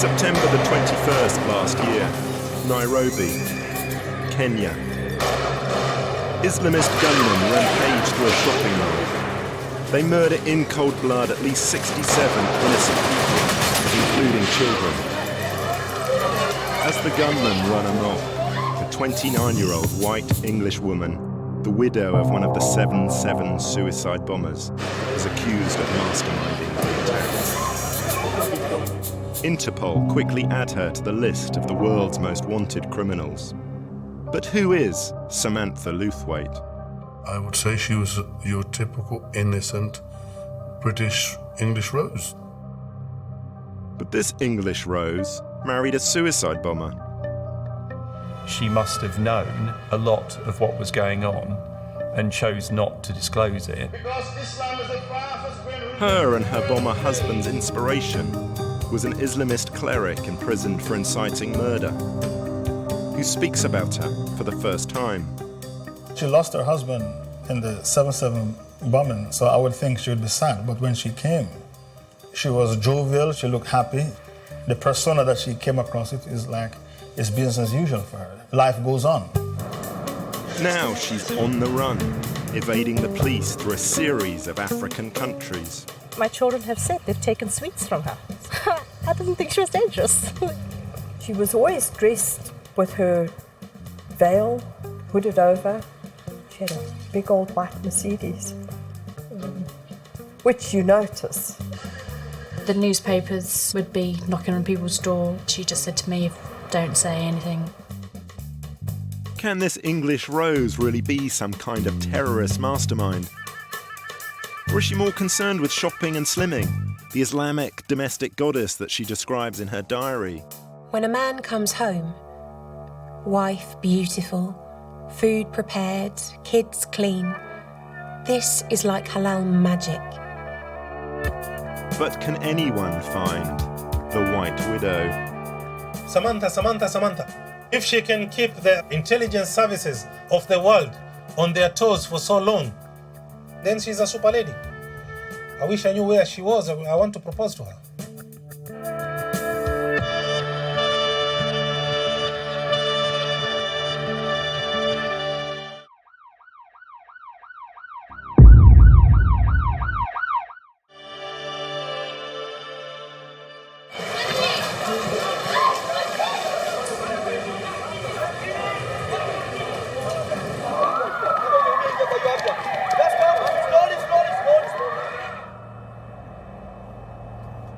September the 21st last year, Nairobi, Kenya. Islamist gunmen rampage through a shopping mall. They murder in cold blood at least 67 innocent people, including children. As the gunmen run amok, the 29-year-old white English woman, the widow of one of the 7/7 suicide bombers, is accused of masterminding the attack. Interpol quickly add her to the list of the world's most wanted criminals. But who is Samantha Lewthwaite? I would say she was your typical innocent British English Rose. But this English Rose married a suicide bomber. She must have known a lot of what was going on and chose not to disclose it. Her and her bomber husband's inspiration was an Islamist cleric imprisoned for inciting murder, who speaks about her for the first time. She lost her husband in the 7/7 bombing, so I would think she would be sad. But when she came, she was jovial, she looked happy. The persona that she came across is like, it's business as usual for her. Life goes on. Now she's on the run, evading the police through a series of African countries. My children have said they've taken sweets from her. I didn't think she was dangerous. She was always dressed with her veil hooded over. She had a big old white Mercedes, which you notice. The newspapers would be knocking on people's door. She just said to me, don't say anything. Can this English Rose really be some kind of terrorist mastermind? Or is she more concerned with shopping and slimming, the Islamic domestic goddess that she describes in her diary? When a man comes home, wife beautiful, food prepared, kids clean, this is like halal magic. But can anyone find the White Widow? Samantha. If she can keep the intelligence services of the world on their toes for so long, then she's a super lady. I wish I knew where she was. I want to propose to her.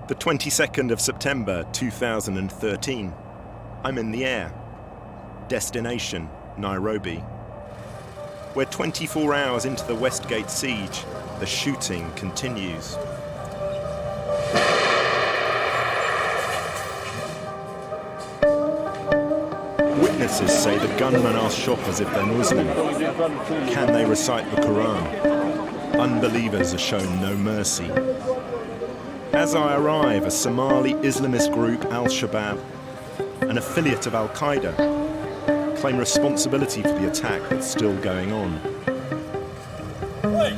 The 22nd of September 2013. I'm in the air. Destination, Nairobi. We're 24 hours into the Westgate siege. The shooting continues. Witnesses say the gunmen ask shoppers if they're Muslim. Can they recite the Quran? Unbelievers are shown no mercy. As I arrive, a Somali Islamist group, Al-Shabaab, an affiliate of Al-Qaeda, claim responsibility for the attack that's still going on. Wait!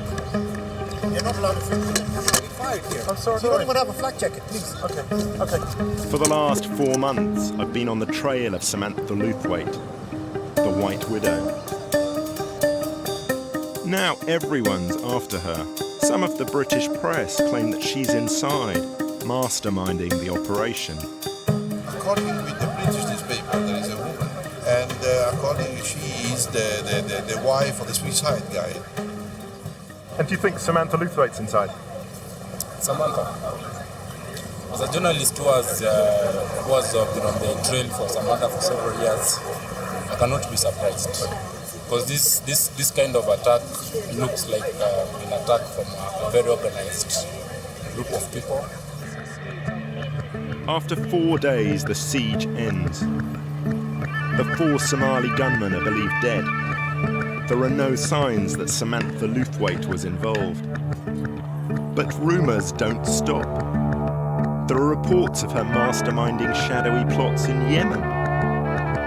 You're not allowed to be fired here. I'm sorry. You don't even have a flak jacket, please. Okay. For the last 4 months, I've been on the trail of Samantha Lewthwaite, the White Widow. Now everyone's after her. Some of the British press claim that she's inside, masterminding the operation. According with the British newspaper, there is a woman, and according she is the wife of the suicide guy. And do you think Samantha Lewthwaite's inside? Samantha, as a journalist who has been on the trail for Samantha for several years, I cannot be surprised. Because this kind of attack looks like an attack from a very organized group of people. After 4 days, the siege ends. The 4 Somali gunmen are believed dead. There are no signs that Samantha Lewthwaite was involved. But rumours don't stop. There are reports of her masterminding shadowy plots in Yemen,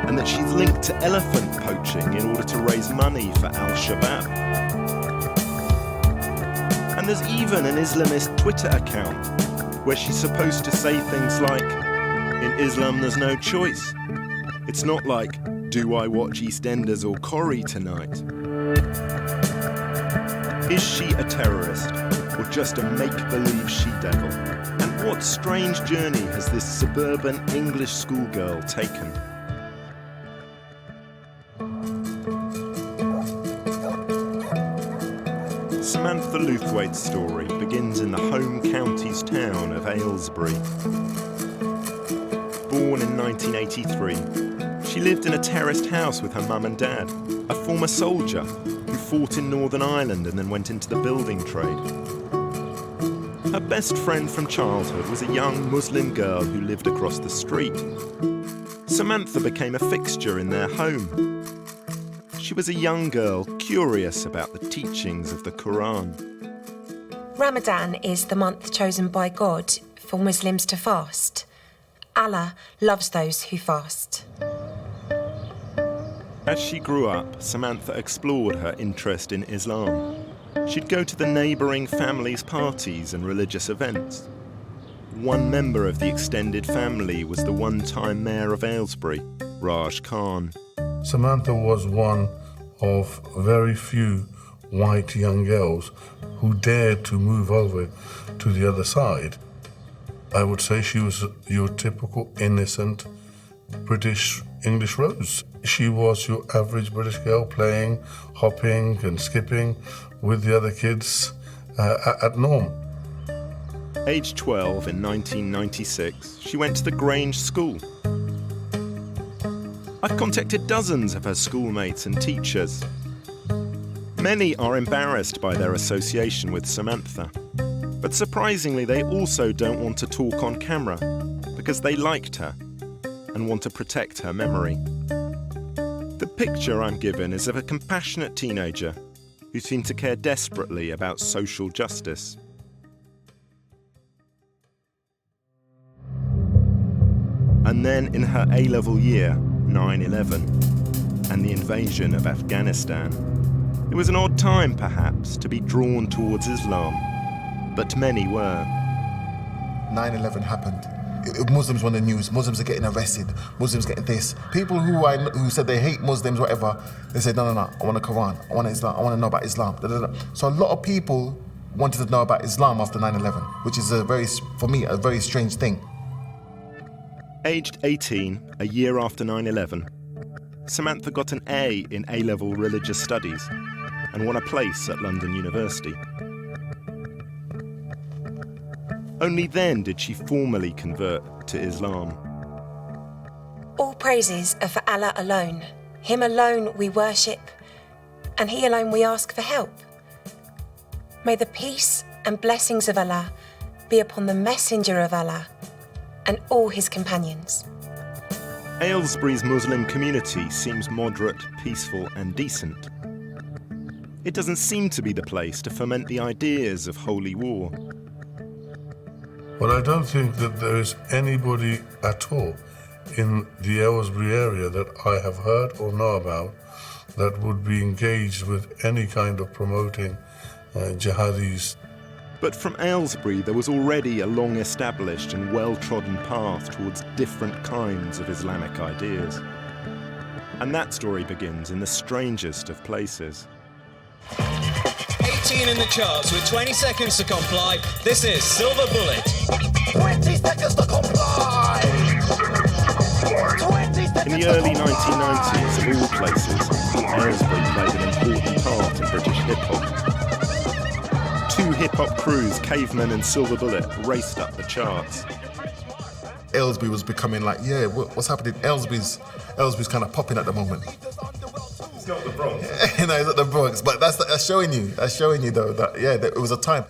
and that she's linked to elephant poaching in order to raise money for Al-Shabaab. And there's even an Islamist Twitter account where she's supposed to say things like, In Islam, there's no choice. It's not like, do I watch EastEnders or Corrie tonight? Is she a terrorist or just a make-believe she-devil? And what strange journey has this suburban English schoolgirl taken? Samantha Lewthwaite's story begins in the home county's town of Aylesbury. Born in 1983, she lived in a terraced house with her mum and dad, a former soldier who fought in Northern Ireland and then went into the building trade. Her best friend from childhood was a young Muslim girl who lived across the street. Samantha became a fixture in their home. She was a young girl curious about the teachings of the Quran. Ramadan is the month chosen by God for Muslims to fast. Allah loves those who fast. As she grew up, Samantha explored her interest in Islam. She'd go to the neighbouring families' parties and religious events. One member of the extended family was the one-time mayor of Aylesbury, Raj Khan. Samantha was one of very few white young girls who dared to move over to the other side. I would say she was your typical innocent British English Rose. She was your average British girl playing, hopping and skipping with the other kids at Norm. Aged 12 in 1996, she went to the Grange School. I've contacted dozens of her schoolmates and teachers. Many are embarrassed by their association with Samantha, but surprisingly they also don't want to talk on camera because they liked her and want to protect her memory. The picture I'm given is of a compassionate teenager who seemed to care desperately about social justice. And then in her A-level year, 9/11, and the invasion of Afghanistan, it was an odd time, perhaps, to be drawn towards Islam, but many were. 9/11 happened. Muslims were on the news. Muslims are getting arrested. Muslims getting this. People who said they hate Muslims, whatever, they said, no, I want the Quran. I want Islam. I want to know about Islam. Da, da, da. So a lot of people wanted to know about Islam after 9/11, which is for me, a very strange thing. Aged 18, a year after 9/11, Samantha got an A in A-level religious studies and won a place at London University. Only then did she formally convert to Islam. All praises are for Allah alone. Him alone we worship, and He alone we ask for help. May the peace and blessings of Allah be upon the messenger of Allah and all his companions. Aylesbury's Muslim community seems moderate, peaceful and decent. It doesn't seem to be the place to foment the ideas of holy war. Well, I don't think that there is anybody at all in the Aylesbury area that I have heard or know about that would be engaged with any kind of promoting jihadis. But from Aylesbury, there was already a long-established and well-trodden path towards different kinds of Islamic ideas. And that story begins in the strangest of places. 18 in the charts with 20 seconds to comply. This is Silver Bullet. 20 seconds to comply! In the early 1990s, of all places, Aylesbury played an important part in British hip-hop. Two hip-hop crews, Caveman and Silver Bullet, raced up the charts. Aylesbury was becoming like, what's happening? Aylesbury's kind of popping at the moment. It's not the Bronx. No, it's not the Bronx, but that's showing you though that it was a time.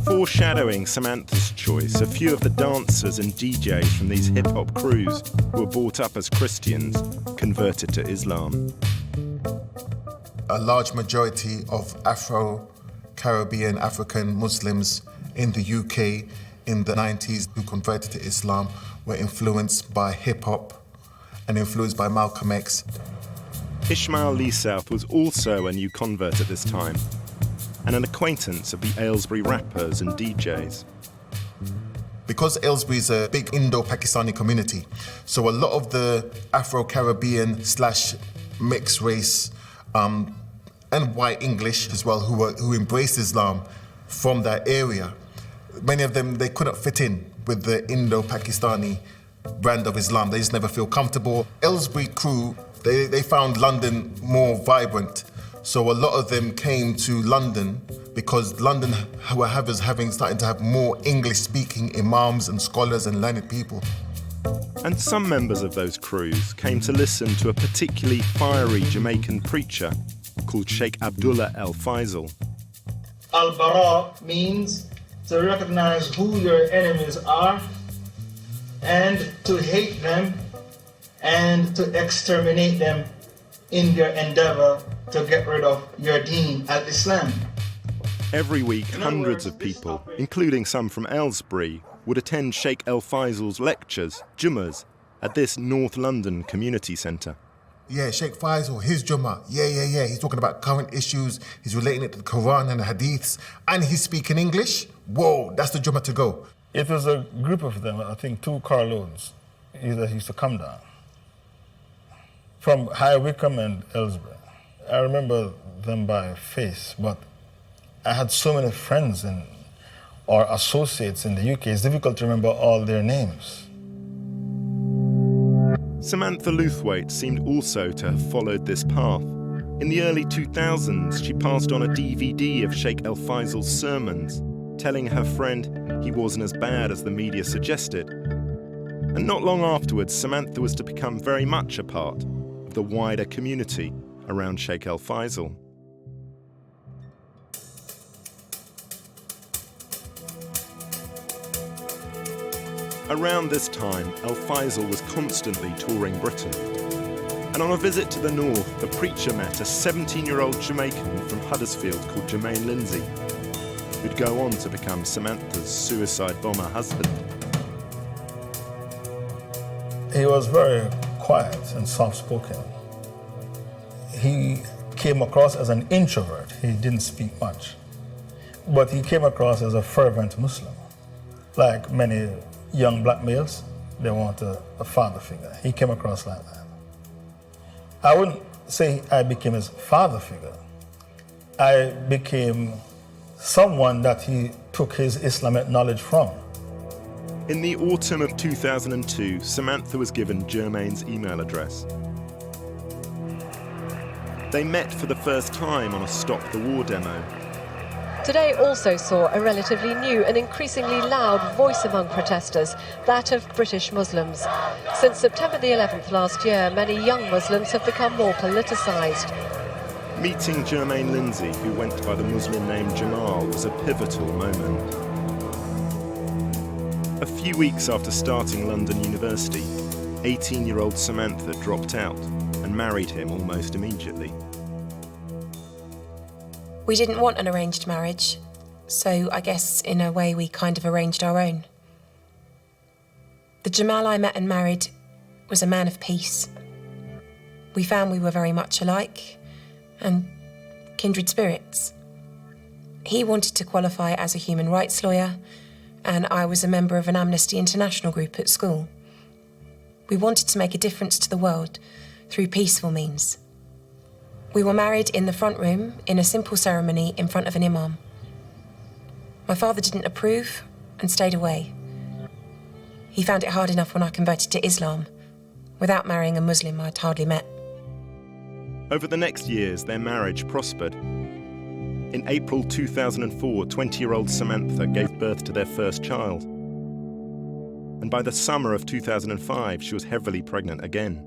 Foreshadowing Samantha's choice, a few of the dancers and DJs from these hip-hop crews who were brought up as Christians converted to Islam. A large majority of Afro-Caribbean African Muslims in the UK in the 90s who converted to Islam were influenced by hip-hop and influenced by Malcolm X. Ishmael Lee South was also a new convert at this time, and an acquaintance of the Aylesbury rappers and DJs. Because Aylesbury is a big Indo-Pakistani community, so a lot of the Afro-Caribbean / mixed race and white English as well, who embraced Islam from that area, many of them, they couldn't fit in with the Indo-Pakistani brand of Islam. They just never feel comfortable. Aylesbury crew, they found London more vibrant. So a lot of them came to London because London was starting to have more English-speaking imams and scholars and learned people. And some members of those crews came to listen to a particularly fiery Jamaican preacher called Sheikh Abdullah El Faisal. Al-Bara means to recognize who your enemies are and to hate them and to exterminate them in your endeavor to get rid of your deen, al-Islam. Every week, hundreds of people, including some from Aylesbury, would attend Sheikh El Faisal's lectures, Jummahs, at this North London community centre. Yeah, Sheikh Faisal, his Jummah, yeah. He's talking about current issues, he's relating it to the Quran and the Hadiths, and he's speaking English. Whoa, that's the Jummah to go. It was a group of them, I think 2 carloads, that used to come down from High Wycombe and Aylesbury. I remember them by face, but I had so many friends or associates in the UK, it's difficult to remember all their names. Samantha Lewthwaite seemed also to have followed this path. In the early 2000s, she passed on a DVD of Sheikh El Faisal's sermons, telling her friend he wasn't as bad as the media suggested. And not long afterwards, Samantha was to become very much a part of the wider community around Sheikh El Faisal. Around this time, El Faisal was constantly touring Britain. And on a visit to the north, the preacher met a 17-year-old Jamaican from Huddersfield called Germaine Lindsay, who'd go on to become Samantha's suicide bomber husband. He was very quiet and soft-spoken. He came across as an introvert. He didn't speak much. But he came across as a fervent Muslim. Like many young black males, they want a father figure. He came across like that. I wouldn't say I became his father figure. I became someone that he took his Islamic knowledge from. In the autumn of 2002, Samantha was given Germaine's email address. They met for the first time on a Stop the War demo. Today also saw a relatively new and increasingly loud voice among protesters, that of British Muslims. Since September the 11th last year, many young Muslims have become more politicised. Meeting Germaine Lindsay, who went by the Muslim name Jamal, was a pivotal moment. A few weeks after starting London University, 18-year-old Samantha dropped out and married him almost immediately. We didn't want an arranged marriage, so I guess in a way we kind of arranged our own. The Jamal I met and married was a man of peace. We found we were very much alike and kindred spirits. He wanted to qualify as a human rights lawyer, and I was a member of an Amnesty International group at school. We wanted to make a difference to the world through peaceful means. We were married in the front room in a simple ceremony in front of an imam. My father didn't approve and stayed away. He found it hard enough when I converted to Islam, without marrying a Muslim I'd hardly met. Over the next years, their marriage prospered. In April 2004, 20-year-old Samantha gave birth to their first child. And by the summer of 2005, she was heavily pregnant again.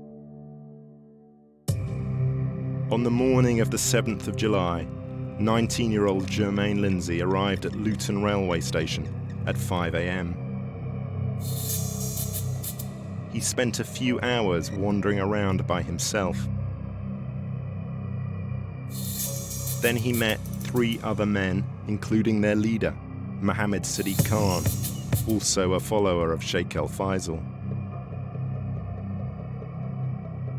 On the morning of the 7th of July, 19-year-old Germaine Lindsay arrived at Luton railway station at 5 a.m. He spent a few hours wandering around by himself. Then he met 3 other men, including their leader, Mohammed Sadiq Khan, also a follower of Sheikh El Faisal.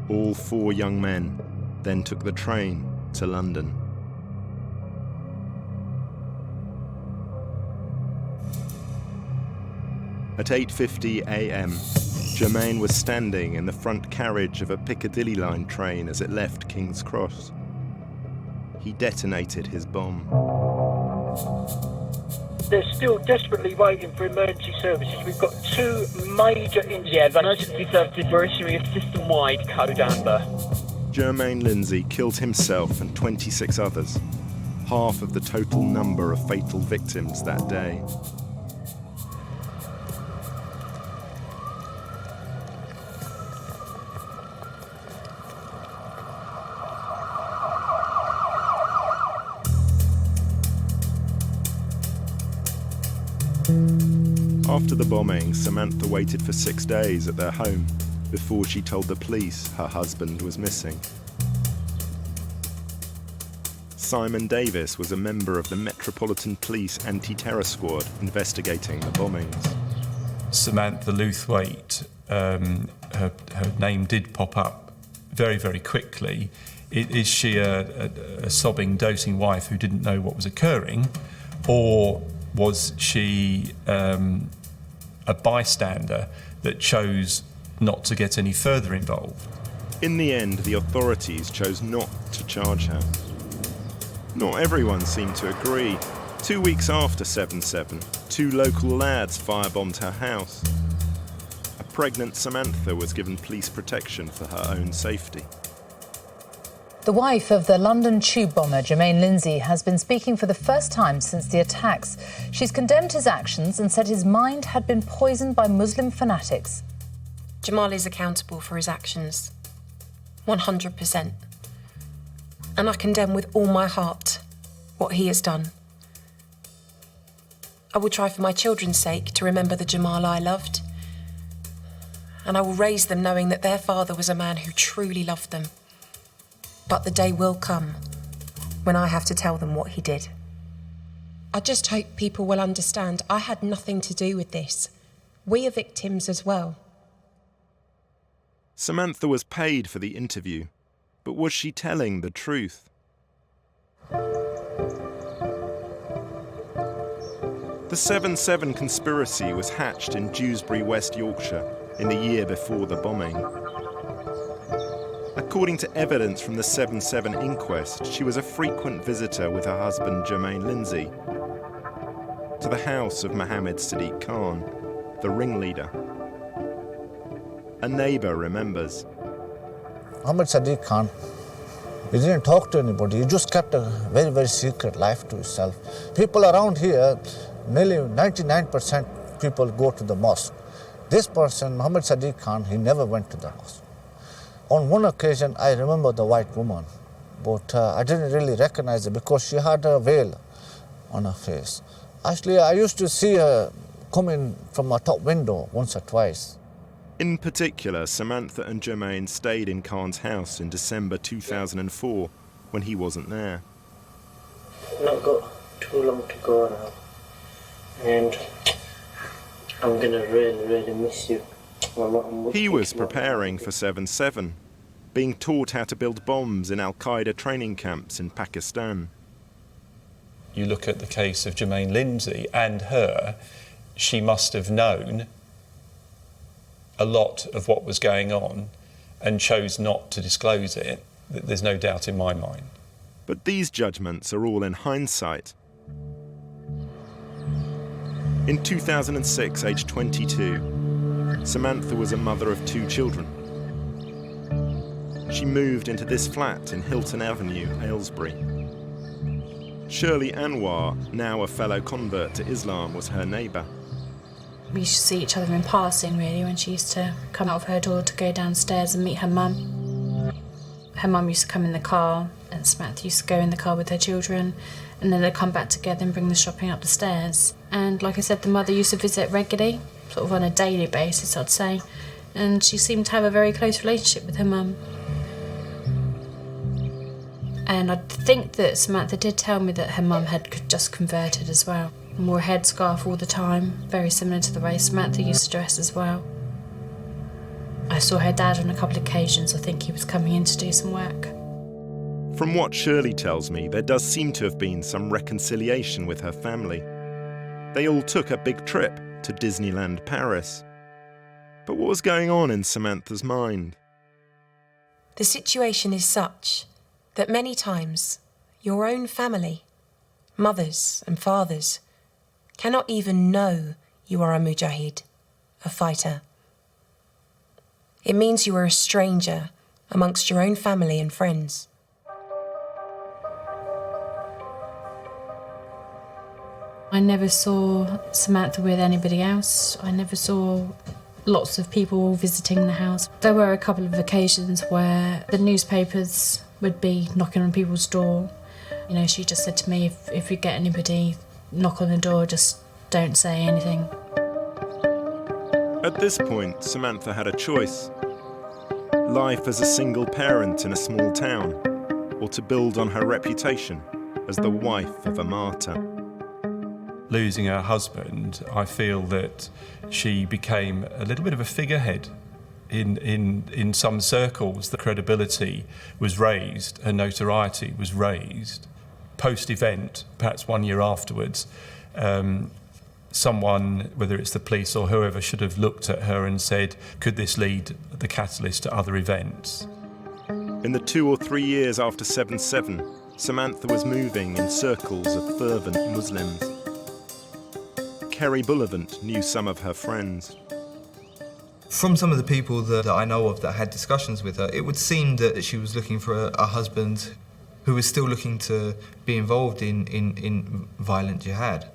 All 4 young men then took the train to London. At 8:50 a.m, Germaine was standing in the front carriage of a Piccadilly line train as it left King's Cross. He detonated his bomb. They're still desperately waiting for emergency services. We've got 2 major incidents. Emergency services were issuing a system-wide code amber. Germaine Lindsay killed himself and 26 others, half of the total number of fatal victims that day. After the bombing, Samantha waited for 6 days at their home before she told the police her husband was missing. Simon Davis was a member of the Metropolitan Police Anti-Terror Squad investigating the bombings. Samantha Lewthwaite, her name did pop up very, very quickly. Is she a sobbing, doting wife who didn't know what was occurring, or was she a bystander that chose not to get any further involved? In the end, the authorities chose not to charge her. Not everyone seemed to agree. 2 weeks after 7/7, 2 local lads firebombed her house. A pregnant Samantha was given police protection for her own safety. The wife of the London tube bomber, Germaine Lindsay, has been speaking for the first time since the attacks. She's condemned his actions and said his mind had been poisoned by Muslim fanatics. Jamal is accountable for his actions, 100%. And I condemn with all my heart what he has done. I will try for my children's sake to remember the Jamal I loved. And I will raise them knowing that their father was a man who truly loved them. But the day will come when I have to tell them what he did. I just hope people will understand I had nothing to do with this. We are victims as well. Samantha was paid for the interview, but was she telling the truth? The 7/7 conspiracy was hatched in Dewsbury, West Yorkshire, in the year before the bombing. According to evidence from the 7/7 inquest, she was a frequent visitor with her husband Germaine Lindsay to the house of Mohammed Sadiq Khan, the ringleader. A neighbour remembers. Mohammed Sadiq Khan, he didn't talk to anybody. He just kept a very, very secret life to himself. People around here, nearly 99% people go to the mosque. This person, Mohammed Sadiq Khan, he never went to the mosque. On one occasion, I remember the white woman, but I didn't really recognize her because she had a veil on her face. Actually, I used to see her coming from a top window once or twice. In particular, Samantha and Germaine stayed in Khan's house in December 2004 when he wasn't there. Not got too long to go now, and I'm gonna really, really miss you. He was preparing for 7/7, being taught how to build bombs in Al-Qaeda training camps in Pakistan. You look at the case of Germaine Lindsay and her, she must have known a lot of what was going on and chose not to disclose it. There's no doubt in my mind. But these judgments are all in hindsight. In 2006, aged 22, Samantha was a mother of 2 children. She moved into this flat in Hilton Avenue, Aylesbury. Shirley Anwar, now a fellow convert to Islam, was her neighbour. We used to see each other in passing, really, when she used to come out of her door to go downstairs and meet her mum. Her mum used to come in the car, and Samantha used to go in the car with her children, and then they'd come back together and bring the shopping up the stairs. And like I said, the mother used to visit regularly, sort of on a daily basis, I'd say, and she seemed to have a very close relationship with her mum. And I think that Samantha did tell me that her mum had just converted as well. Wore a headscarf all the time, very similar to the way Samantha used to dress as well. I saw her dad on a couple of occasions. I think he was coming in to do some work. From what Shirley tells me, there does seem to have been some reconciliation with her family. They all took a big trip to Disneyland Paris. But what was going on in Samantha's mind? The situation is such that many times your own family, mothers and fathers, cannot even know you are a mujahid, a fighter. It means you are a stranger amongst your own family and friends. I never saw Samantha with anybody else. I never saw lots of people visiting the house. There were a couple of occasions where the newspapers would be knocking on people's door. You know, she just said to me, if you get anybody knock on the door, just don't say anything. At this point, Samantha had a choice. Life as a single parent in a small town, or to build on her reputation as the wife of a martyr. Losing her husband, I feel that she became a little bit of a figurehead in some circles. The credibility was raised, her notoriety was raised. Post-event, perhaps 1 year afterwards, someone, whether it's the police or whoever, should have looked at her and said, could this lead the catalyst to other events? In the 2 or 3 years after 7/7, Samantha was moving in circles of fervent Muslims. Kerry Bullivant knew some of her friends. From some of the people that I know of that had discussions with her, it would seem that she was looking for a husband who was still looking to be involved in violent jihad.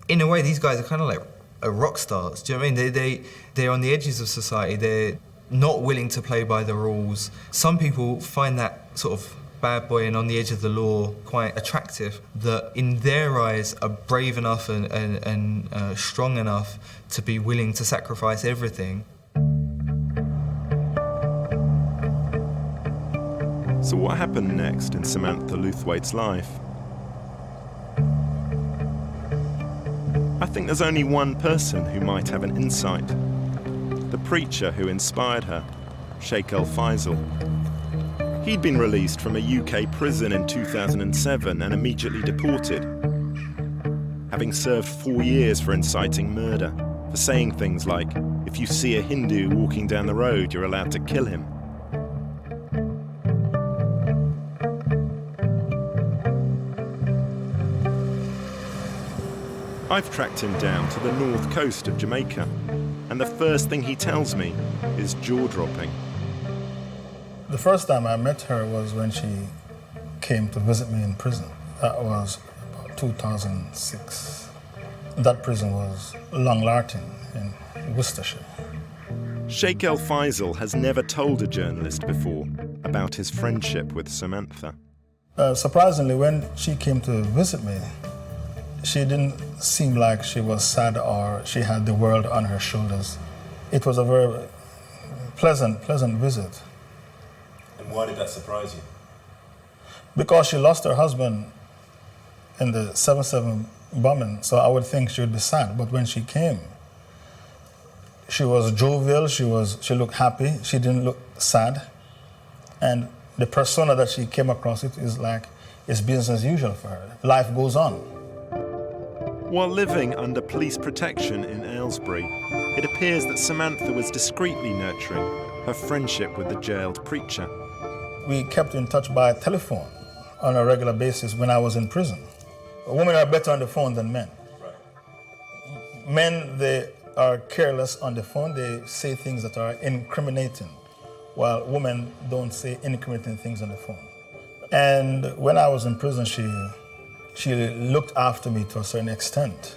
In a way, these guys are kind of like rock stars. Do you know what I mean? They're on the edges of society. They're not willing to play by the rules. Some people find that sort of bad boy and on the edge of the law quite attractive, that in their eyes are brave enough and strong enough to be willing to sacrifice everything. So what happened next in Samantha Lewthwaite's life? I think there's only one person who might have an insight. The preacher who inspired her, Sheikh El-Faisal. He'd been released from a UK prison in 2007 and immediately deported, having served 4 years for inciting murder, for saying things like, if you see a Hindu walking down the road, you're allowed to kill him. I've tracked him down to the north coast of Jamaica, and the first thing he tells me is jaw-dropping. The first time I met her was when she came to visit me in prison. That was about 2006. That prison was Long Lartin in Worcestershire. Sheikh El-Faisal has never told a journalist before about his friendship with Samantha. Surprisingly, when she came to visit me, she didn't seem like she was sad or she had the world on her shoulders. It was a very pleasant visit. And why did that surprise you? Because she lost her husband in the 7/7 bombing, so I would think she would be sad. But when she came, she was jovial, she looked happy, she didn't look sad. And the persona that she came across, it is like it's business as usual for her. Life goes on. While living under police protection in Aylesbury, it appears that Samantha was discreetly nurturing her friendship with the jailed preacher. We kept in touch by telephone on a regular basis when I was in prison. Women are better on the phone than men. Right. Men, they are careless on the phone. They say things that are incriminating, while women don't say incriminating things on the phone. And when I was in prison, she looked after me to a certain extent.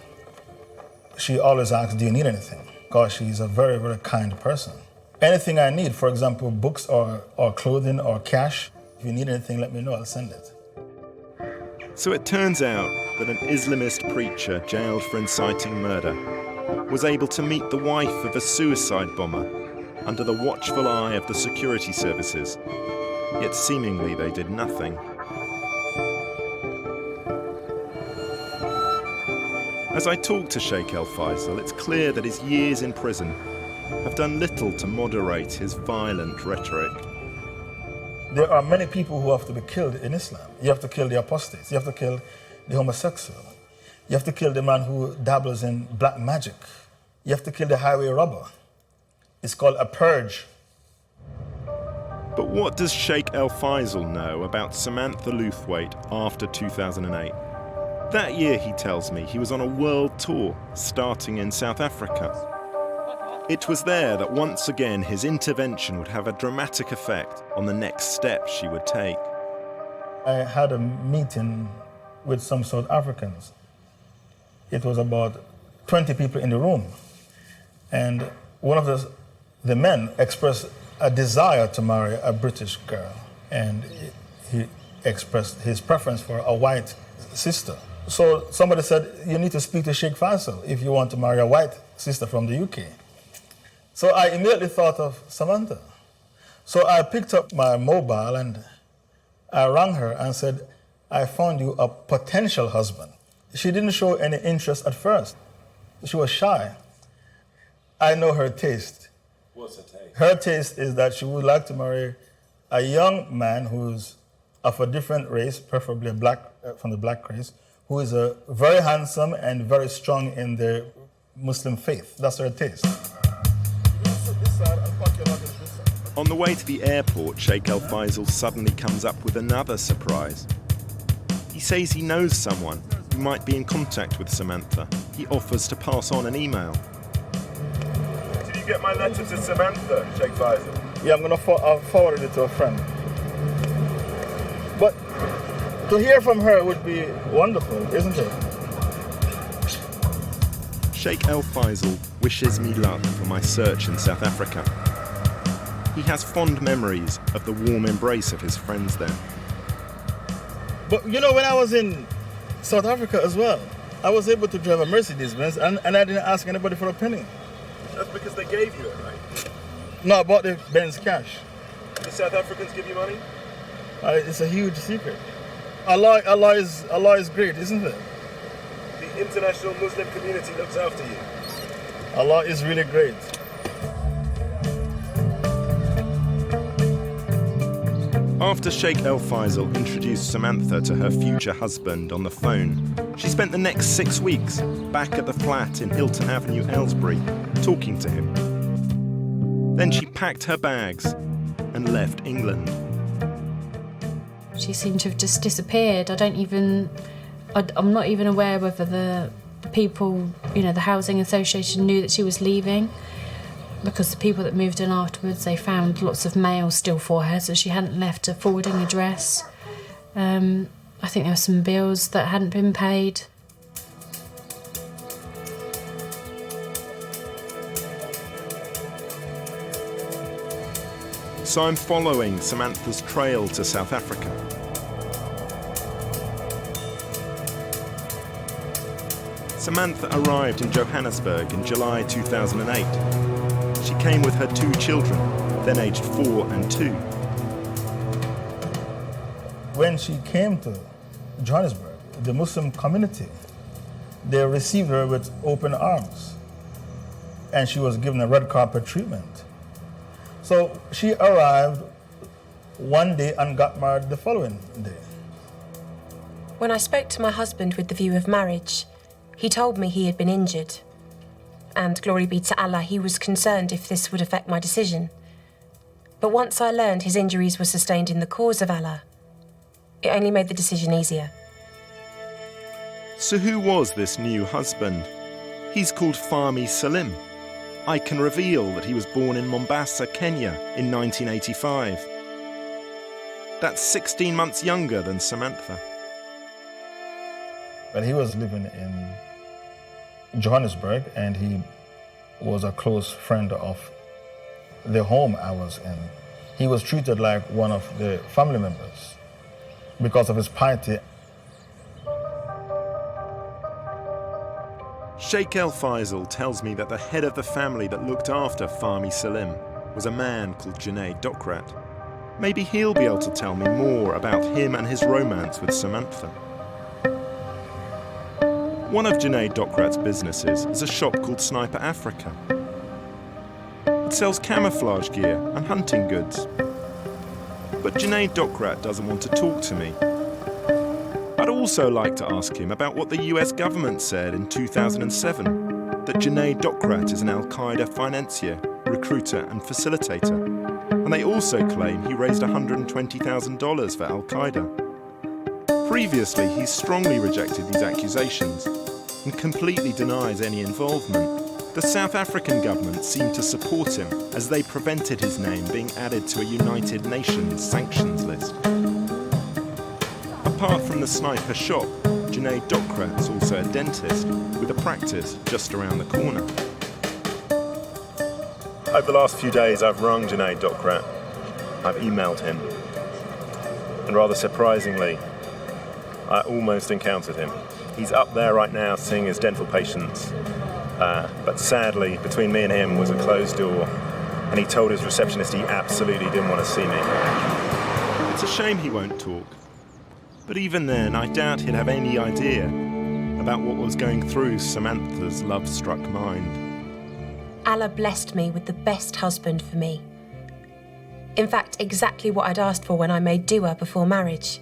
She always asked, do you need anything? Because she's a very, very kind person. Anything I need, for example, books or clothing or cash, if you need anything, let me know, I'll send it. So it turns out that an Islamist preacher jailed for inciting murder was able to meet the wife of a suicide bomber under the watchful eye of the security services, yet seemingly they did nothing. As I talk to Sheikh El-Faisal, it's clear that his years in prison have done little to moderate his violent rhetoric. There are many people who have to be killed in Islam. You have to kill the apostates, you have to kill the homosexual, You have to kill the man who dabbles in black magic. You have to kill the highway robber. It's called a purge. But what does Sheikh El Faisal know about Samantha Lewthwaite after 2008? That year, he tells me, he was on a world tour, starting in South Africa. It was there that once again his intervention would have a dramatic effect on the next step she would take. I had a meeting with some South Africans. It was about 20 people in the room. And one of the men expressed a desire to marry a British girl. And he expressed his preference for a white sister. So somebody said, you need to speak to Sheikh Faisal if you want to marry a white sister from the UK. So I immediately thought of Samantha. So I picked up my mobile and I rang her and said, I found you a potential husband. She didn't show any interest at first. She was shy. I know her taste. What's her taste? Her taste is that she would like to marry a young man who's of a different race, preferably black, from the black race, who is very handsome and very strong in the Muslim faith. That's her taste. On the way to the airport, Sheikh El Faisal suddenly comes up with another surprise. He says he knows someone who might be in contact with Samantha. He offers to pass on an email. Did you get my letter to Samantha, Sheikh Faisal? Yeah, I'm going to forward it to a friend. But to hear from her would be wonderful, isn't it? Sheikh El Faisal wishes me luck for my search in South Africa. He has fond memories of the warm embrace of his friends there. But you know, when I was in South Africa as well, I was able to drive a Mercedes-Benz and I didn't ask anybody for a penny. That's because they gave you it, right? No, I bought the Benz cash. The South Africans give you money? It's a huge secret. Allah is great, isn't it? The international Muslim community looks after you. Allah is really great. After Sheikh El Faisal introduced Samantha to her future husband on the phone, she spent the next 6 weeks back at the flat in Hilton Avenue, Aylesbury, talking to him. Then she packed her bags and left England. She seemed to have just disappeared. I'm not even aware whether the people, the housing association knew that she was leaving, because the people that moved in afterwards, they found lots of mail still for her, so she hadn't left a forwarding address. I think there were some bills that hadn't been paid. So I'm following Samantha's trail to South Africa. Samantha arrived in Johannesburg in July 2008. She came with her 2 children, then aged 4 and 2. When she came to Johannesburg, the Muslim community, they received her with open arms, and she was given a red carpet treatment. So she arrived one day and got married the following day. When I spoke to my husband with the view of marriage, he told me he had been injured. And glory be to Allah, he was concerned if this would affect my decision. But once I learned his injuries were sustained in the cause of Allah, it only made the decision easier. So who was this new husband? He's called Fahmy Salim. I can reveal that he was born in Mombasa, Kenya in 1985. That's 16 months younger than Samantha. But he was living in Johannesburg, and he was a close friend of the home I was in. He was treated like one of the family members because of his piety. Sheikh El Faisal tells me that the head of the family that looked after Fahmy Salim was a man called Junaid Dokrat. Maybe he'll be able to tell me more about him and his romance with Samantha. One of Junaid Dokrat's businesses is a shop called Sniper Africa. It sells camouflage gear and hunting goods. But Junaid Dokrat doesn't want to talk to me. I'd also like to ask him about what the US government said in 2007, that Junaid Dokrat is an Al-Qaeda financier, recruiter and facilitator. And they also claim he raised $120,000 for Al-Qaeda. Previously, he's strongly rejected these accusations and completely denies any involvement. The South African government seemed to support him as they prevented his name being added to a United Nations sanctions list. Apart from the sniper shop, Junaid Dokrat's also a dentist with a practice just around the corner. Over the last few days, I've rung Junaid Dokrat. I've emailed him. And rather surprisingly, I almost encountered him. He's up there right now seeing his dental patients. But sadly, between me and him was a closed door, and he told his receptionist he absolutely didn't want to see me. It's a shame he won't talk. But even then, I doubt he'd have any idea about what was going through Samantha's love-struck mind. Allah blessed me with the best husband for me. In fact, exactly what I'd asked for when I made dua before marriage.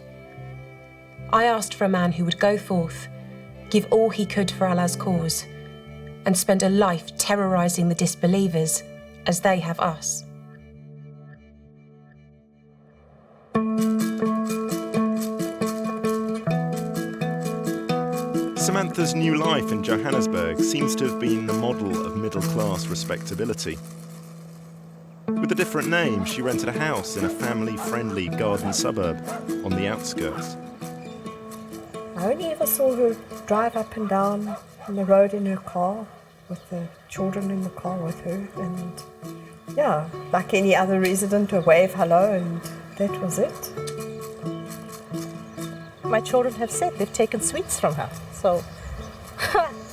I asked for a man who would go forth, give all he could for Allah's cause, and spend a life terrorising the disbelievers as they have us. Samantha's new life in Johannesburg seems to have been the model of middle-class respectability. With a different name, she rented a house in a family-friendly garden suburb on the outskirts. I only ever saw her drive up and down on the road in her car, with the children in the car with her, and yeah, like any other resident, a wave hello, and that was it. My children have said they've taken sweets from her, so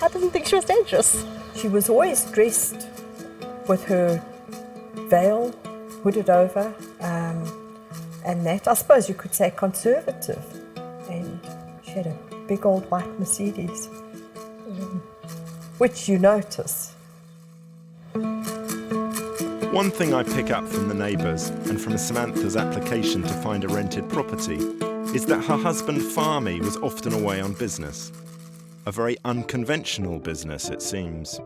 I didn't think she was dangerous. She was always dressed with her veil hooded over, and that, I suppose you could say, conservative, and she had a big old white Mercedes, which you notice. One thing I pick up from the neighbours and from Samantha's application to find a rented property is that her husband Fahmy was often away on business. A very unconventional business, it seems.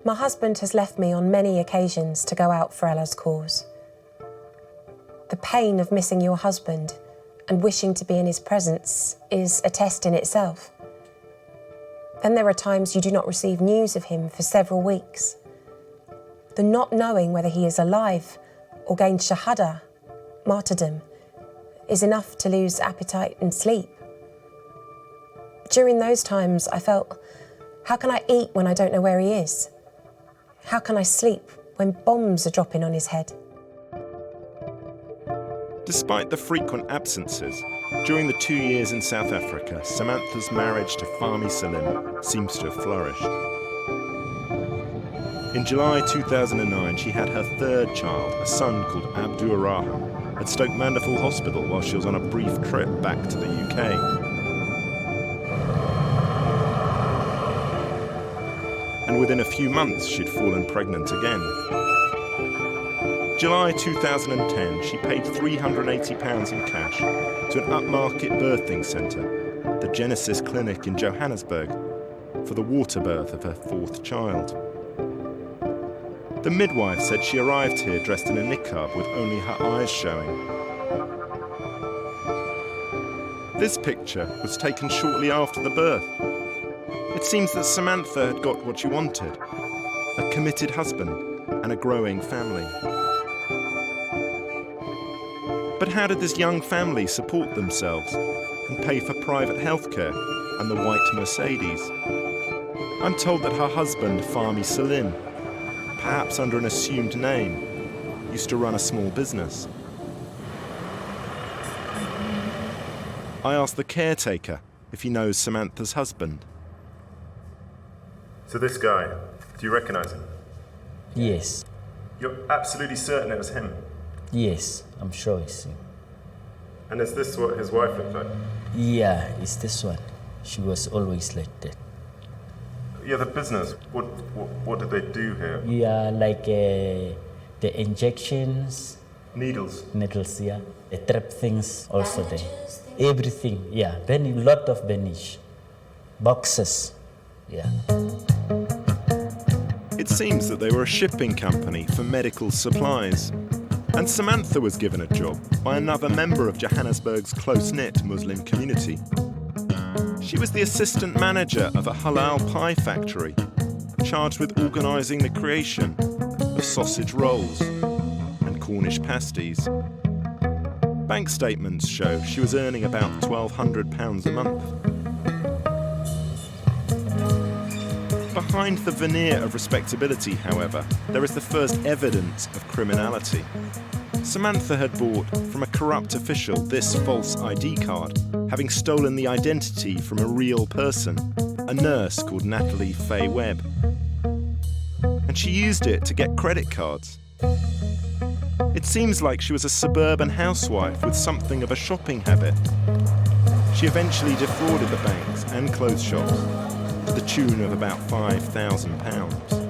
My husband has left me on many occasions to go out for Allah's cause. The pain of missing your husband and wishing to be in his presence is a test in itself. Then there are times you do not receive news of him for several weeks. The not knowing whether he is alive or gained shahada, martyrdom, is enough to lose appetite and sleep. During those times, I felt, how can I eat when I don't know where he is? How can I sleep when bombs are dropping on his head? Despite the frequent absences, during the 2 years in South Africa, Samantha's marriage to Fahmy Salim seems to have flourished. In July 2009, she had her third child, a son called Abdur Rahman, at Stoke Mandeville Hospital while she was on a brief trip back to the UK. And within a few months, she'd fallen pregnant again. July 2010, she paid £380 in cash to an upmarket birthing centre, the Genesis Clinic in Johannesburg, for the water birth of her fourth child. The midwife said she arrived here dressed in a niqab with only her eyes showing. This picture was taken shortly after the birth. It seems that Samantha had got what she wanted, a committed husband and a growing family. But how did this young family support themselves and pay for private healthcare and the white Mercedes? I'm told that her husband, Fahmy Salim, perhaps under an assumed name, used to run a small business. I asked the caretaker if he knows Samantha's husband. So this guy, do you recognise him? Yes. You're absolutely certain it was him? Yes, I'm sure it's him. And is this what his wife looked like? Yeah, it's this one. She was always like that. Yeah, the business. What did they do here? Yeah, like the injections, Needles? Needles, yeah. They trap things also there. Everything, yeah. Lot of banish. Boxes, yeah. It seems that they were a shipping company for medical supplies. And Samantha was given a job by another member of Johannesburg's close-knit Muslim community. She was the assistant manager of a halal pie factory, charged with organising the creation of sausage rolls and Cornish pasties. Bank statements show she was earning about £1,200 a month. Behind the veneer of respectability, however, there is the first evidence of criminality. Samantha had bought from a corrupt official this false ID card, having stolen the identity from a real person, a nurse called Natalie Faye Webb. And she used it to get credit cards. It seems like she was a suburban housewife with something of a shopping habit. She eventually defrauded the banks and clothes shops to the tune of about £5,000.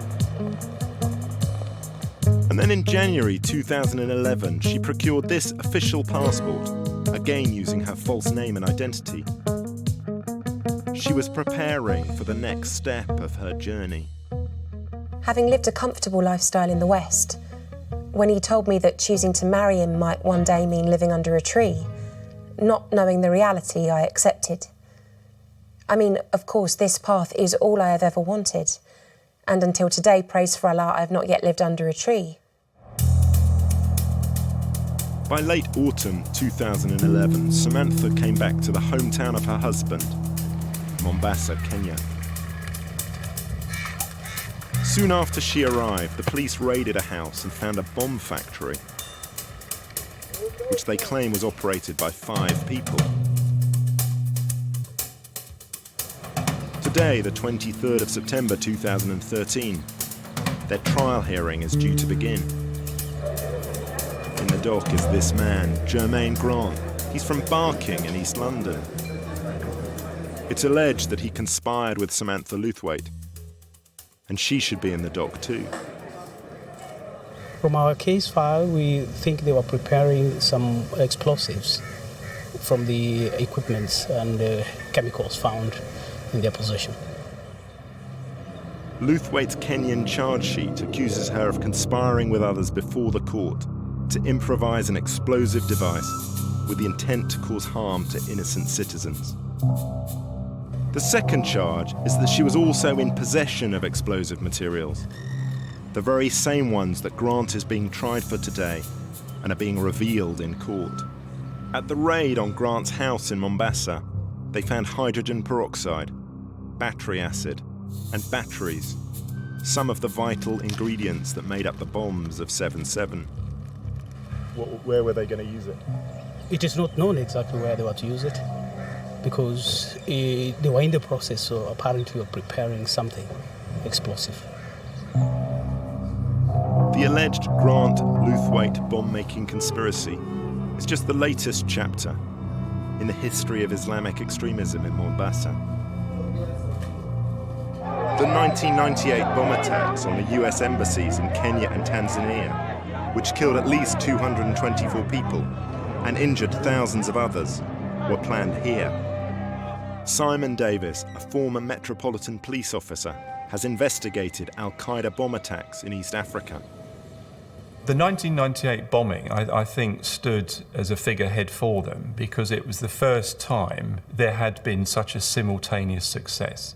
And then in January 2011, she procured this official passport, again using her false name and identity. She was preparing for the next step of her journey. Having lived a comfortable lifestyle in the West, when he told me that choosing to marry him might one day mean living under a tree, not knowing the reality, I accepted. I mean, of course, this path is all I have ever wanted. And until today, praise for Allah, I have not yet lived under a tree. By late autumn 2011, Samantha came back to the hometown of her husband, Mombasa, Kenya. Soon after she arrived, the police raided a house and found a bomb factory, which they claim was operated by 5 people. Today, the 23rd of September 2013, their trial hearing is due to begin. In the dock is this man, Germaine Grant. He's from Barking in East London. It's alleged that he conspired with Samantha Lewthwaite, and she should be in the dock too. From our case file, we think they were preparing some explosives from the equipments and chemicals found in their possession. Lewthwaite's Kenyan charge sheet accuses her of conspiring with others before the court to improvise an explosive device with the intent to cause harm to innocent citizens. The second charge is that she was also in possession of explosive materials, the very same ones that Grant is being tried for today and are being revealed in court. At the raid on Grant's house in Mombasa, they found hydrogen peroxide, battery acid, and batteries, some of the vital ingredients that made up the bombs of 7/7. Where were they going to use it? It is not known exactly where they were to use it, because they were in the process of apparently of preparing something explosive. The alleged Grant-Lewthwaite bomb-making conspiracy is just the latest chapter in the history of Islamic extremism in Mombasa. The 1998 bomb attacks on the US embassies in Kenya and Tanzania, which killed at least 224 people and injured thousands of others, were planned here. Simon Davis, a former Metropolitan Police officer, has investigated Al-Qaeda bomb attacks in East Africa. The 1998 bombing, I think, stood as a figurehead for them because it was the first time there had been such a simultaneous success.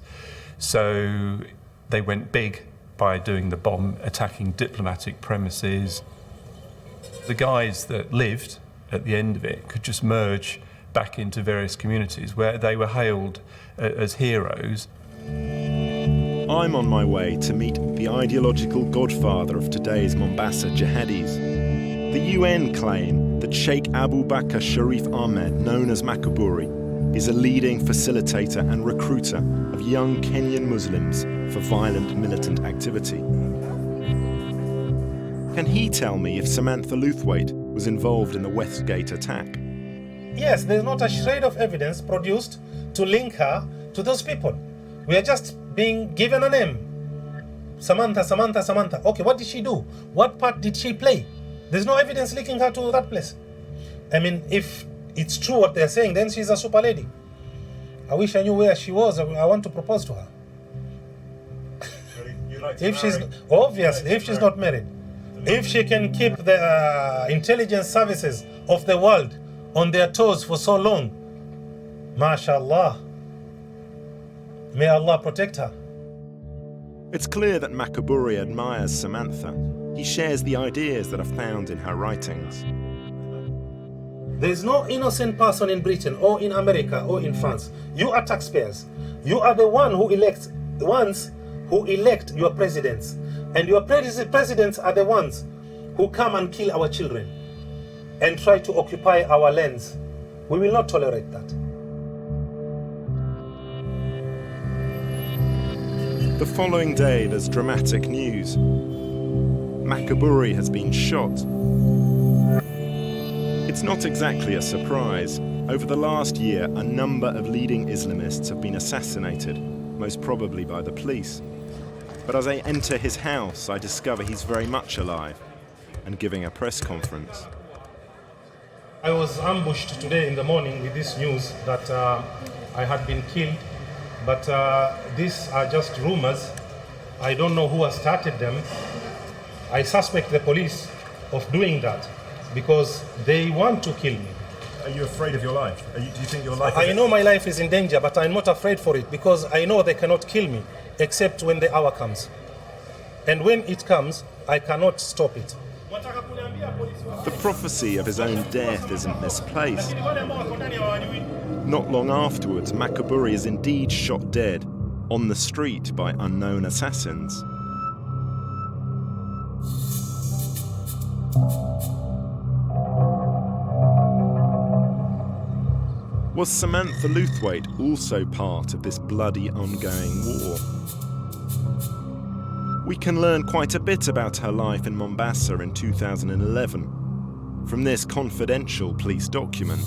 So they went big by doing the bomb, attacking diplomatic premises. The guys that lived at the end of it could just merge back into various communities where they were hailed as heroes. I'm on my way to meet the ideological godfather of today's Mombasa jihadis. The UN claim that Sheikh Abu Bakr Sharif Ahmed, known as Makaburi, is a leading facilitator and recruiter of young Kenyan Muslims for violent militant activity. Can he tell me if Samantha Lewthwaite was involved in the Westgate attack? Yes, there's not a shred of evidence produced to link her to those people. We are just being given a name. Samantha. Okay, what did she do? What part did she play? There's no evidence linking her to that place. I mean, if it's true what they're saying, then she's a super lady. I wish I knew where she was. I want to propose to her. If she's obviously, if she's not married, if she can keep the intelligence services of the world on their toes for so long, mashallah, may Allah protect her. It's clear that Makaburi admires Samantha. He shares the ideas that are found in her writings. There is no innocent person in Britain or in America or in France. You are taxpayers. You are the ones who elect your presidents. And your presidents are the ones who come and kill our children and try to occupy our lands. We will not tolerate that. The following day, there's dramatic news. Makaburi has been shot. It's not exactly a surprise. Over the last year, a number of leading Islamists have been assassinated, most probably by the police. But as I enter his house, I discover he's very much alive and giving a press conference. I was ambushed today in the morning with this news that I had been killed, but these are just rumors. I don't know who has started them. I suspect the police of doing that because they want to kill me. Are you afraid of your life? Do you think your life? I know my life is in danger, but I'm not afraid for it because I know they cannot kill me except when the hour comes. And when it comes, I cannot stop it. The prophecy of his own death isn't misplaced. Not long afterwards, Makaburi is indeed shot dead on the street by unknown assassins. Was Samantha Lewthwaite also part of this bloody ongoing war? We can learn quite a bit about her life in Mombasa in 2011 from this confidential police document.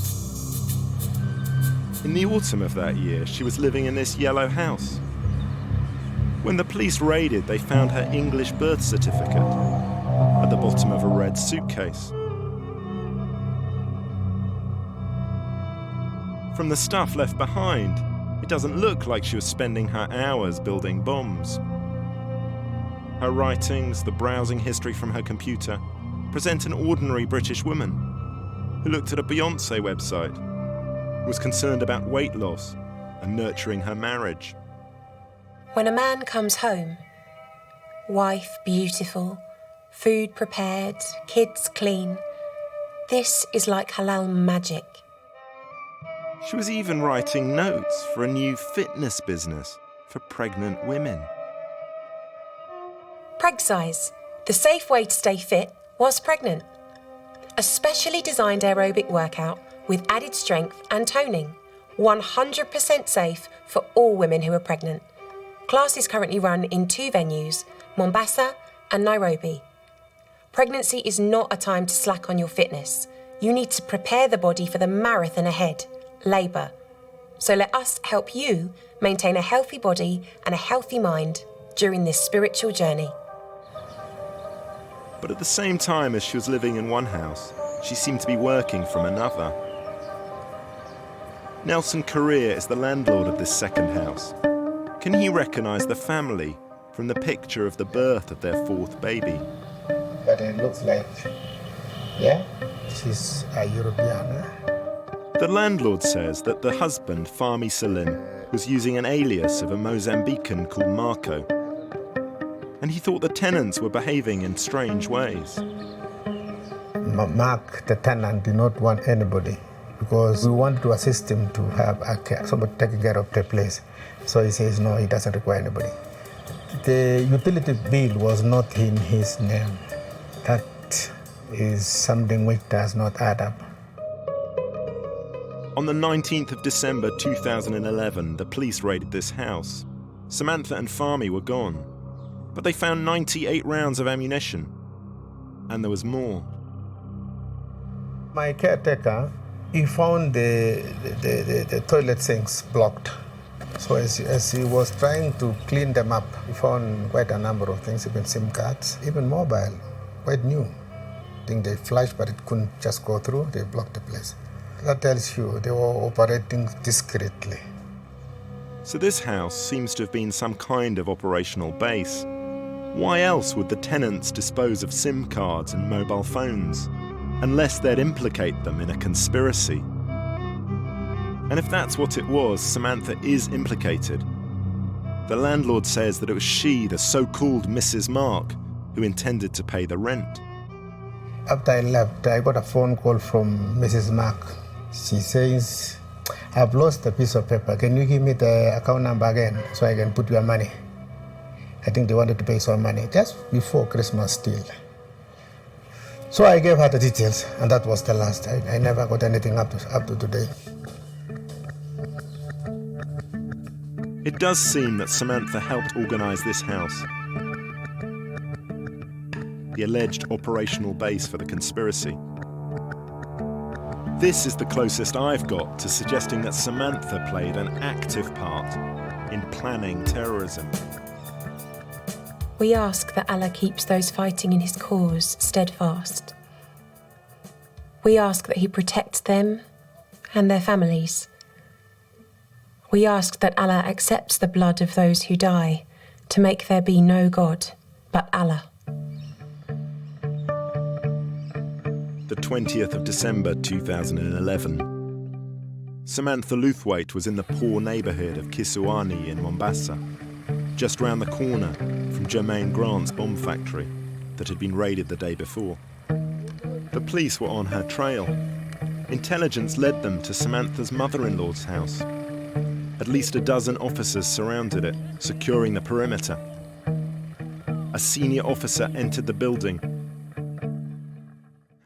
In the autumn of that year, she was living in this yellow house. When the police raided, they found her English birth certificate at the bottom of a red suitcase. From the stuff left behind, it doesn't look like she was spending her hours building bombs. Her writings, the browsing history from her computer, present an ordinary British woman who looked at a Beyoncé website, was concerned about weight loss and nurturing her marriage. When a man comes home, wife beautiful, food prepared, kids clean, this is like halal magic. She was even writing notes for a new fitness business for pregnant women. Pregsize, the safe way to stay fit whilst pregnant. A specially designed aerobic workout with added strength and toning. 100% safe for all women who are pregnant. Class is currently run in 2 venues, Mombasa and Nairobi. Pregnancy is not a time to slack on your fitness. You need to prepare the body for the marathon ahead, labour. So let us help you maintain a healthy body and a healthy mind during this spiritual journey. But at the same time as she was living in one house, she seemed to be working from another. Nelson Korea is the landlord of this second house. Can he recognise the family from the picture of the birth of their 4th baby? But it looks like, yeah, she's a European. The landlord says that the husband, Fahmi Salim, was using an alias of a Mozambican called Marco. And he thought the tenants were behaving in strange ways. Mark, the tenant, did not want anybody because we wanted to assist him to have somebody taking care of the place. So he says no, he doesn't require anybody. The utility bill was not in his name. That is something which does not add up. On the 19th of December 2011, the police raided this house. Samantha and Fahmi were gone, but they found 98 rounds of ammunition, and there was more. My caretaker, he found the toilet sinks blocked. So as he was trying to clean them up, he found quite a number of things, even SIM cards, even mobile, quite new. I think they flashed, but it couldn't just go through. They blocked the place. That tells you they were operating discreetly. So this house seems to have been some kind of operational base. Why else would the tenants dispose of SIM cards and mobile phones? Unless they'd implicate them in a conspiracy. And if that's what it was, Samantha is implicated. The landlord says that it was she, the so-called Mrs. Mark, who intended to pay the rent. After I left, I got a phone call from Mrs. Mark. She says, I've lost a piece of paper. Can you give me the account number again so I can put your money? I think they wanted to pay some money just before Christmas still. So I gave her the details, and that was the last. I never got anything up to today. It does seem that Samantha helped organise this house, the alleged operational base for the conspiracy. This is the closest I've got to suggesting that Samantha played an active part in planning terrorism. We ask that Allah keeps those fighting in his cause steadfast. We ask that he protects them and their families. We ask that Allah accepts the blood of those who die, to make there be no God but Allah. The 20th of December 2011. Samantha Lewthwaite was in the poor neighbourhood of Kisiwani in Mombasa, just round the corner from Germaine Grant's bomb factory that had been raided the day before. The police were on her trail. Intelligence led them to Samantha's mother-in-law's house. At least a dozen officers surrounded it, securing the perimeter. A senior officer entered the building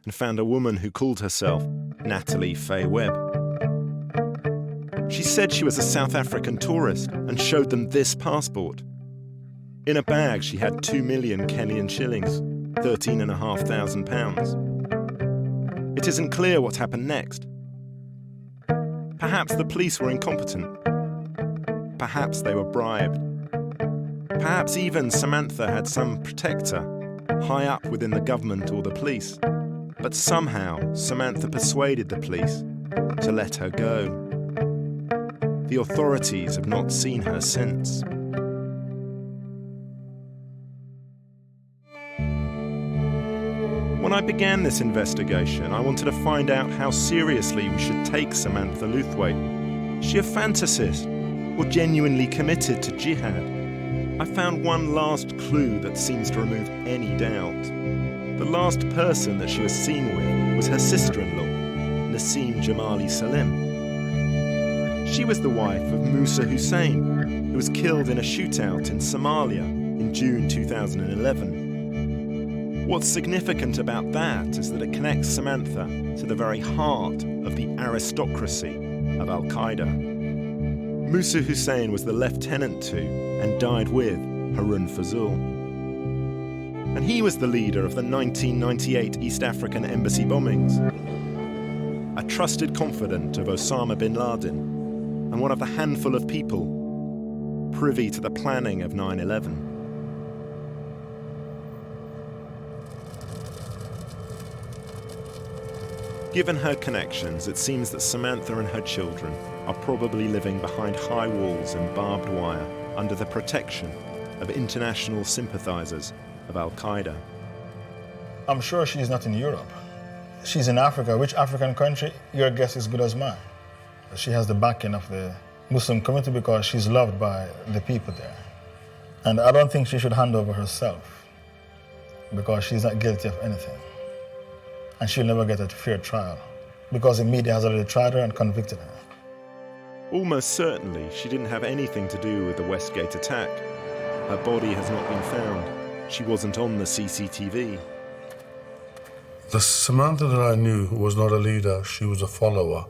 and found a woman who called herself Natalie Faye Webb. She said she was a South African tourist and showed them this passport. In a bag she had 2 million Kenyan shillings, £13,500. It isn't clear what happened next. Perhaps the police were incompetent. Perhaps they were bribed. Perhaps even Samantha had some protector, high up within the government or the police. But somehow Samantha persuaded the police to let her go. The authorities have not seen her since. When I began this investigation, I wanted to find out how seriously we should take Samantha Lewthwaite. Is she a fantasist or genuinely committed to jihad? I found one last clue that seems to remove any doubt. The last person that she was seen with was her sister-in-law, Naseem Jamali Salim. She was the wife of Musa Hussein, who was killed in a shootout in Somalia in June 2011. What's significant about that is that it connects Samantha to the very heart of the aristocracy of Al-Qaeda. Musa Hussein was the lieutenant to and died with Harun Fazul. And he was the leader of the 1998 East African embassy bombings, a trusted confidant of Osama bin Laden, and one of the handful of people privy to the planning of 9/11. Given her connections, it seems that Samantha and her children are probably living behind high walls and barbed wire under the protection of international sympathisers of Al-Qaeda. I'm sure she's not in Europe. She's in Africa. Which African country? Your guess is as good as mine. She has the backing of the Muslim community because she's loved by the people there. And I don't think she should hand over herself because she's not guilty of anything. And she'll never get a fair trial because the media has already tried her and convicted her. Almost certainly, she didn't have anything to do with the Westgate attack. Her body has not been found. She wasn't on the CCTV. The Samantha that I knew was not a leader, she was a follower.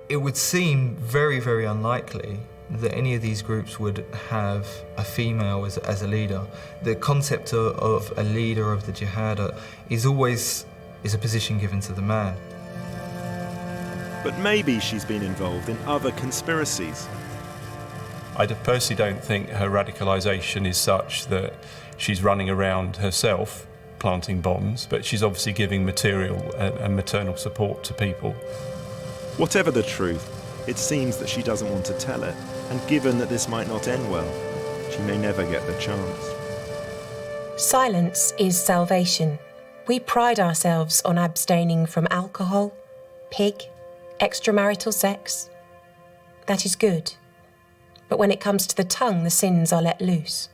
It would seem very, very unlikely that any of these groups would have a female as a leader. The concept of a leader of the jihad is always a position given to the man. But maybe she's been involved in other conspiracies. I personally don't think her radicalisation is such that she's running around herself. planting bombs, but she's obviously giving material and maternal support to people. Whatever the truth, it seems that she doesn't want to tell it, and given that this might not end well, she may never get the chance. Silence is salvation. We pride ourselves on abstaining from alcohol, pig, extramarital sex. That is good. But when it comes to the tongue, the sins are let loose.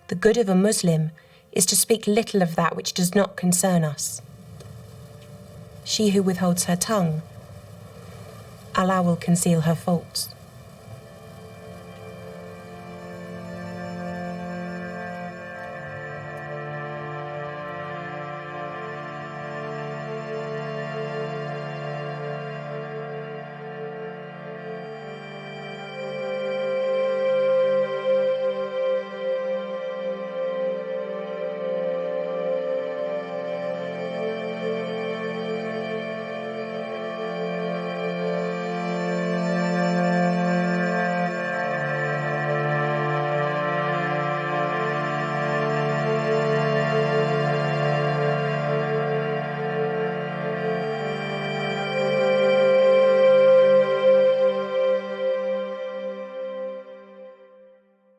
The good of a Muslim is to speak little of that which does not concern us. She who withholds her tongue, Allah will conceal her faults.